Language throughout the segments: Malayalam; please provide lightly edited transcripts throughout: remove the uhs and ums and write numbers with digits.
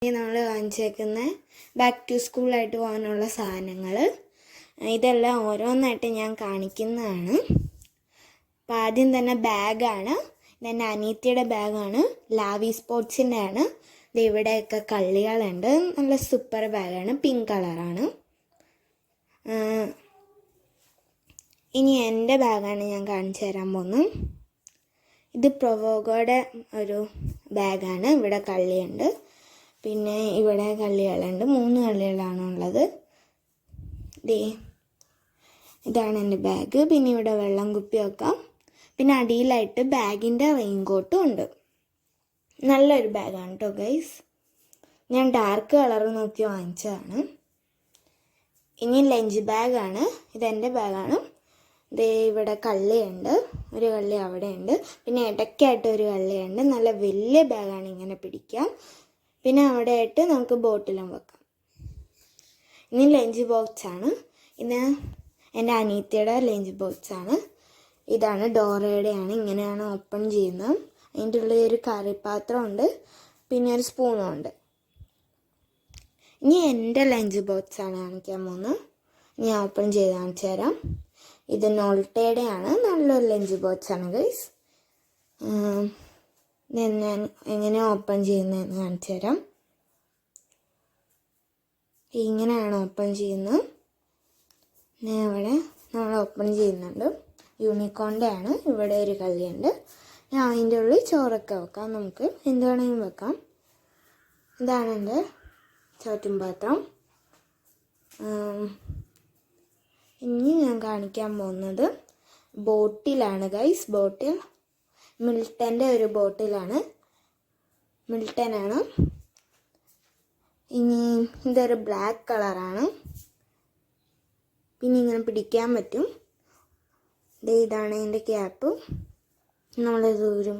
നമ്മൾ വാങ്ങിച്ചേക്കുന്ന ബാക്ക് ടു സ്കൂളായിട്ട് പോകാനുള്ള സാധനങ്ങൾ ഇതെല്ലാം ഓരോന്നായിട്ട് ഞാൻ കാണിക്കുന്നതാണ്. അപ്പം ആദ്യം തന്നെ ബാഗാണ്. ഇതെൻ്റെ അനിയത്തിയുടെ ബാഗാണ്. ലാവി സ്പോർട്സിൻ്റെ ആണ്. ഇത് ഇവിടെയൊക്കെ കള്ളികളുണ്ട്. നല്ല സൂപ്പർ ബാഗാണ്. പിങ്ക് കളറാണ്. ഇനി എൻ്റെ ബാഗാണ് ഞാൻ കാണിച്ചു തരാൻ പോകുന്നത്. ഇത് പ്രൊവോഗോയുടെ ഒരു ബാഗാണ്. ഇവിടെ കള്ളിയുണ്ട്. പിന്നെ ഇവിടെ കള്ളികളുണ്ട്. 3 കള്ളികളാണുള്ളത്. ഇതാണ് എൻ്റെ ബാഗ്. പിന്നെ ഇവിടെ വെള്ളം കുപ്പി വെക്കാം. പിന്നെ അടിയിലായിട്ട് ബാഗിൻ്റെ റെയിൻകോട്ടും ഉണ്ട്. നല്ലൊരു ബാഗാണ് കേട്ടോ ഗൈസ്. ഞാൻ ഡാർക്ക് കളർ നോക്കി വാങ്ങിച്ചതാണ്. ഇനി ലഞ്ച് ബാഗാണ്. ഇതെൻ്റെ ബാഗാണ്. ഇവിടെ കള്ളിയുണ്ട്. ഒരു കള്ളി അവിടെ ഉണ്ട്. പിന്നെ ഇടയ്ക്കായിട്ട് ഒരു കള്ളിയുണ്ട്. നല്ല വലിയ ബാഗാണ്, ഇങ്ങനെ പിടിക്കാം. പിന്നെ അവിടെ ആയിട്ട് നമുക്ക് ബോട്ടിലും വെക്കാം. ഇനി ലഞ്ച് ബോക്സാണ്. ഇത് എൻ്റെ അനിയത്തിയുടെ ലഞ്ച് ബോക്സാണ്. ഇതാണ് ഡോറയുടെയാണ്. ഇങ്ങനെയാണ് ഓപ്പൺ ചെയ്യുന്നത്. അതിൻ്റെ ഉള്ളിൽ ഒരു കറിപ്പാത്രമുണ്ട്. പിന്നെ ഒരു സ്പൂണും ഉണ്ട്. ഇനി എൻ്റെ ലഞ്ച് ബോക്സാണ് കാണിക്കാൻ പോകുന്നത്. ഞാൻ ഓപ്പൺ ചെയ്ത് കാണിച്ചു തരാം. ഇത് നോൾട്ടയുടെയാണ്. നല്ലൊരു ലഞ്ച് ബോക്സാണ് ഗൈസ്. ഞാൻ എങ്ങനെ ഓപ്പൺ ചെയ്യുന്നതെന്ന് കാണിച്ചു തരാം. ഇങ്ങനെയാണ് ഓപ്പൺ ചെയ്യുന്നത്. ഞാൻ ഇവിടെ നമ്മൾ ഓപ്പൺ ചെയ്യുന്നുണ്ട്. യൂണിക്കോണിൻ്റെ ആണ്. ഇവിടെ ഒരു കള്ളിയുണ്ട്. ഞാൻ അതിൻ്റെ ഉള്ളിൽ ചോറൊക്കെ വെക്കാം. നമുക്ക് എന്ത് വേണമെങ്കിലും വെക്കാം. ഇതാണ് എൻ്റെ ചോറ്റും പാത്രം. ഇനി ഞാൻ കാണിക്കാൻ പോകുന്നത് ബോട്ടിലാണ് ഗൈസ്. ബോട്ടിൽ മിൽട്ടൻ്റെ ഒരു ബോട്ടിലാണ്. മിൽട്ടനാണ്. ഇനി ഇതൊരു ബ്ലാക്ക് കളറാണ്. പിന്നെ ഇങ്ങനെ പിടിക്കാൻ പറ്റും. ഇതാണ് ഇതിൻ്റെ ക്യാപ്പ്. നമ്മൾ ദൂരം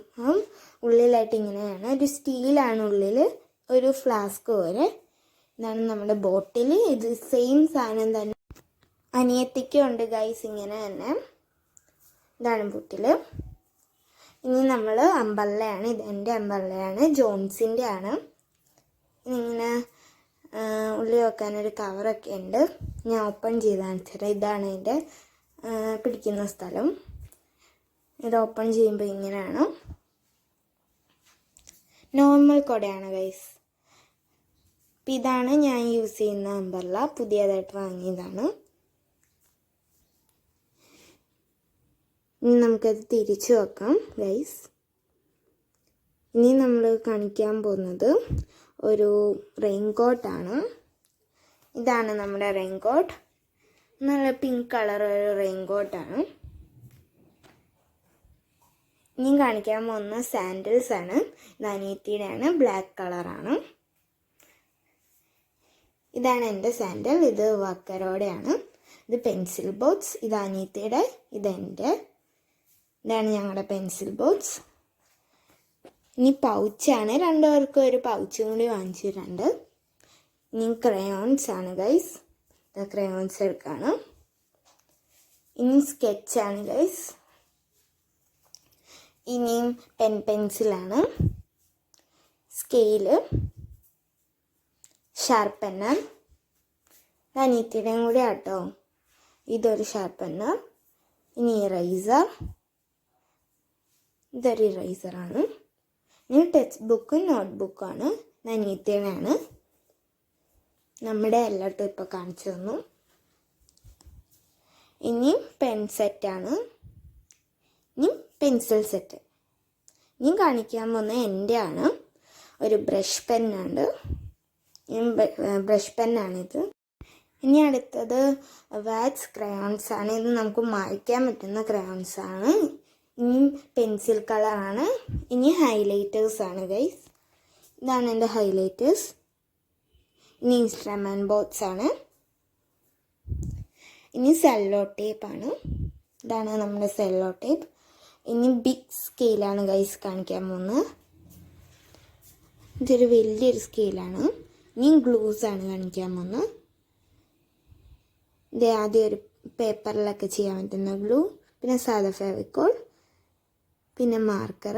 ഉള്ളിലായിട്ട് ഇങ്ങനെയാണ്. ഒരു സ്റ്റീലാണ് ഉള്ളിൽ. ഒരു ഫ്ലാസ്ക് പോലെ. ഇതാണ് നമ്മുടെ ബോട്ടിൽ. ഇത് സെയിം സാധനം തന്നെ അനിയത്തിക്കും ഉണ്ട് ഗൈസ്. ഇങ്ങനെ തന്നെ. ഇതാണ് ബോട്ടിൽ. ഇനി നമ്മൾ അമ്പർലയാണ്. ഇത് എൻ്റെ അമ്പർലയാണ്. ജോൺസിൻ്റെ ആണ്. ഇങ്ങനെ ഉള്ളി വെക്കാനൊരു കവറൊക്കെ ഉണ്ട്. ഞാൻ ഓപ്പൺ ചെയ്ത് കാണിച്ചുതരാം. ഇതാണ് ഇതിൻ്റെ പിടിക്കുന്ന സ്ഥലം. ഇത് ഓപ്പൺ ചെയ്യുമ്പോൾ ഇങ്ങനെയാണ്. നോർമൽ കുടയാണ് ഗൈസ്. അപ്പം ഇതാണ് ഞാൻ യൂസ് ചെയ്യുന്ന അമ്പർല. പുതിയതായിട്ട് വാങ്ങിയതാണ്. ഇനി നമുക്കത് തിരിച്ചു വെക്കാം ഗൈസ്. ഇനി നമ്മൾ കാണിക്കാൻ പോകുന്നത് ഒരു റെയിൻകോട്ടാണ്. ഇതാണ് നമ്മുടെ റെയിൻകോട്ട്. നല്ല പിങ്ക് കളർ ഒരു റെയിൻകോട്ടാണ്. ഇനി കാണിക്കാൻ പോകുന്ന സാൻഡിൽസ് ആണ്. ഇത് അനിയത്തിയുടെയാണ്. ബ്ലാക്ക് കളറാണ്. ഇതാണ് എൻ്റെ സാൻഡിൽ. ഇത് വക്കരോടെയാണ്. ഇത് പെൻസിൽ ബോക്സ്. ഇത് അനിയത്തിയുടെ. ഇതെൻ്റെ. ഇതാണ് ഞങ്ങളുടെ പെൻസിൽ ബോക്സ്. ഇനി പൗച്ചാണ്. 2 പേർക്കും ഒരു പൗച്ചും കൂടി വാങ്ങിച്ചിട്ടുണ്ട്. ഇനി ക്രയോൺസ് ആണ് ഗൈസ്. ക്രയോൺസ് എടുക്കാണ്. ഇനി സ്കെച്ചാണ് ഗൈസ്. ഇനിയും പെൻസിലാണ്. Scale, sharpener. അനിയത്തിയുടെയും കൂടി ആട്ടോ. ഇതൊരു ഷാർപ്പനർ. ഇനി ഇറൈസർ. ഇതൊരു ഇറൈസറാണ്. ഇനി ടെക്സ്റ്റ് ബുക്കും നോട്ട് ബുക്കാണ്. അനിയത്തിയുടെയാണ്. നമ്മുടെ എല്ലായിട്ടും ഇപ്പോൾ കാണിച്ചു തന്നു. ഇനി പെൻ സെറ്റാണ്. ഇനി പെൻസിൽ സെറ്റ്. ഇനി കാണിക്കാൻ പോകുന്ന എൻ്റെ ആണ്. ഒരു ബ്രഷ് പെന്നാണ്. ബ്രഷ് പെന്നാണിത്. ഇനി അടുത്തത് വാക്സ് ക്രയോൺസ് ആണ്. ഇത് നമുക്ക് മായ്ക്കാൻ പറ്റുന്ന ക്രയോൺസ് ആണ്. ഇനി പെൻസിൽ കളറാണ്. ഇനി ഹൈലൈറ്റേഴ്സ് ആണ് ഗൈസ്. ഇതാണ് എൻ്റെ ഹൈലൈറ്റേഴ്സ്. ഇനി ഇൻസ്ട്രുമെൻറ്റ് ബോക്സ് ആണ്. ഇനി സെല്ലോ ടേപ്പാണ്. ഇതാണ് നമ്മുടെ സെല്ലോ ടേപ്പ്. ഇനി ബിഗ് സ്കെയിലാണ് ഗൈസ് കാണിക്കാൻ പോകുന്നത്. ഇതൊരു വലിയൊരു സ്കെയിലാണ്. ഇനി ഗ്ലൂസാണ് കാണിക്കാൻ പോകുന്നത്. ഇത് ആദ്യം ഒരു പേപ്പറിലൊക്കെ ചെയ്യാൻ പറ്റുന്ന ഗ്ലൂ. പിന്നെ സാധാ ഫെവിക്കോൾ. പിന്നെ മാർക്കർ.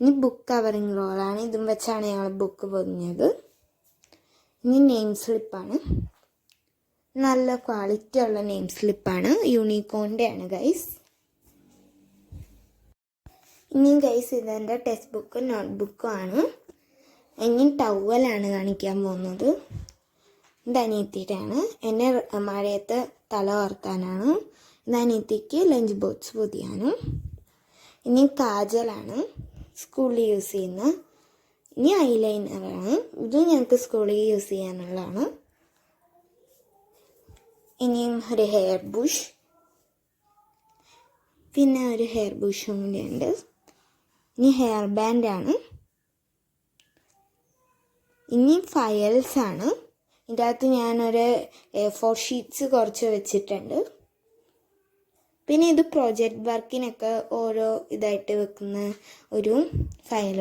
ഇനി ബുക്ക് കവറിങ് റോളാണ്. ഇതും വെച്ചാണ് ഞങ്ങൾ ബുക്ക് പൊതിഞ്ഞത്. ഇനി നെയിം സ്ലിപ്പാണ്. നല്ല ക്വാളിറ്റി ഉള്ള നെയിം സ്ലിപ്പാണ്. യൂണിക്കോണിൻ്റെ ആണ് ഗൈസ്. ഇനി ഗൈസ് ഇതെൻ്റെ ടെക്സ്റ്റ് ബുക്കും നോട്ട് ബുക്കും ആണ്. ഇനി ടവലാണ് കാണിക്കാൻ പോകുന്നത്. ഇത് അനിയത്തിയുടെയാണ്. എന്നെ മഴയത്ത് തല വാർത്താനാണ്. ഇത് അനിയത്തിക്ക് ലഞ്ച് ബോക്സ് പൊതിയാനും. ഇനി കാജലാണ്, സ്കൂളിൽ യൂസ് ചെയ്യുന്ന. ഇനി ഐലൈനറാണ്. ഇത് ഞങ്ങൾക്ക് സ്കൂളിൽ യൂസ് ചെയ്യാനുള്ളതാണ്. ഇനിയും ഒരു ഹെയർ ബുഷ്, പിന്നെ ഒരു ഹെയർ ബുഷും കൂടി ഉണ്ട്. ഇനി ഹെയർ ബാൻഡാണ്. ഇനി ഫയൽസാണ്. ഇതിൻ്റെ അകത്ത് ഞാനൊരു A4 ഷീറ്റ്സ് കുറച്ച് വെച്ചിട്ടുണ്ട്. പിന്നെ ഇത് പ്രോജക്റ്റ് വർക്കിനൊക്കെ ഓരോ ഇതായിട്ട് വെക്കുന്ന ഒരു ഫയലും